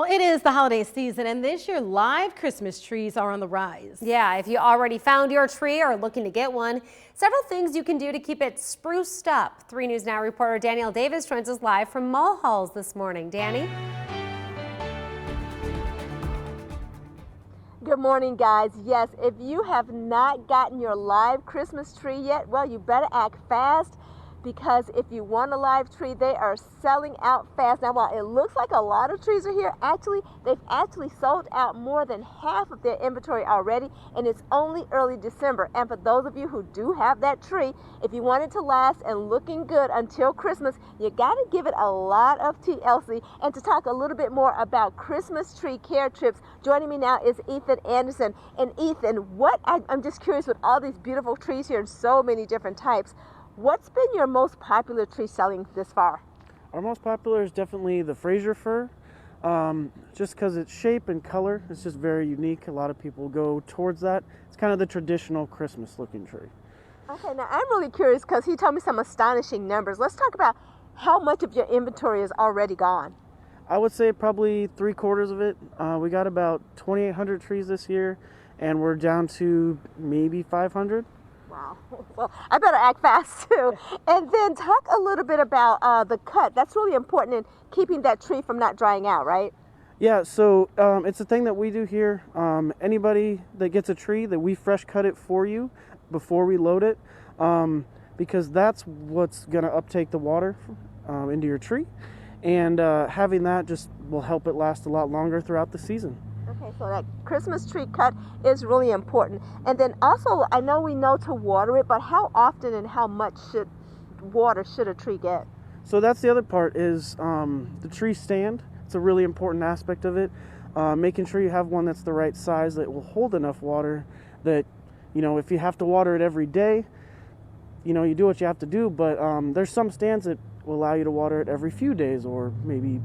it is the holiday season, and this year live Christmas trees are on the rise. Yeah, if you already found your tree or are looking to get one, several things you can do to keep it spruced up. 3 News Now reporter Danielle Davis joins us live from Mulhall this morning. Danny? Good morning, guys. Yes, if you have not gotten your live Christmas tree yet, well, you better act fast, because if you want a live tree, they are selling out fast. Now, while it looks like a lot of trees are here, they've actually sold out more than half of their inventory already, and it's only early December. And for those of you who do have that tree, if you want it to last and looking good until Christmas, you got to give it a lot of TLC. And to talk a little bit more about Christmas tree care trips, joining me now is Ethan Anderson. And Ethan, I'm just curious, with all these beautiful trees here and so many different types, what's been your most popular tree selling this far? Our most popular is definitely the Fraser fir, just because its shape and color is just very unique. A lot of people go towards that. It's kind of the traditional Christmas looking tree. Okay, now I'm really curious because he told me some astonishing numbers. Let's talk about how much of your inventory is already gone. I would say probably 3/4 of it. We got about 2,800 trees this year, and we're down to maybe 500. Wow. Well, I better act fast too. And then talk a little bit about the cut. That's really important in keeping that tree from not drying out, right? Yeah, so it's a thing that we do here. Anybody that gets a tree, that we fresh cut it for you before we load it, because that's what's going to uptake the water into your tree. And having that just will help it last a lot longer throughout the season. Okay, so that Christmas tree cut is really important. And then also, I know we know to water it, but how often and how much water should a tree get? So that's the other part is the tree stand. It's a really important aspect of it. Making sure you have one that's the right size that will hold enough water that, if you have to water it every day, you do what you have to do. But there's some stands that will allow you to water it every few days, or maybe,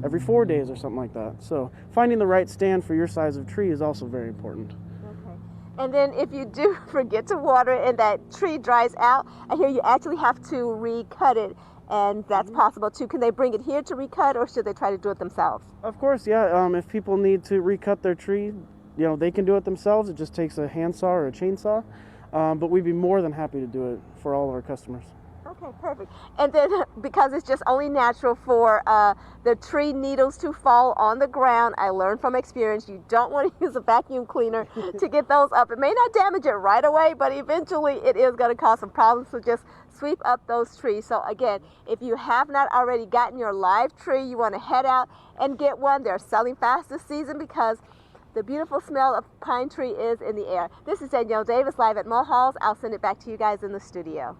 every 4 days or something like that. So finding the right stand for your size of tree is also very important. Okay. And then if you do forget to water it and that tree dries out, I hear you actually have to recut it, and that's possible too. Can they bring it here to recut, or should they try to do it themselves? Of course, yeah. If people need to recut their tree, they can do it themselves. It just takes a handsaw or a chainsaw. But we'd be more than happy to do it for all of our customers. Okay, perfect. And then because it's just only natural for the tree needles to fall on the ground, I learned from experience you don't want to use a vacuum cleaner to get those up. It may not damage it right away, but eventually it is going to cause some problems. So just sweep up those trees. So again, if you have not already gotten your live tree, you want to head out and get one. They're selling fast this season because the beautiful smell of pine tree is in the air. This is Danielle Davis live at Mulhall. I'll send it back to you guys in the studio.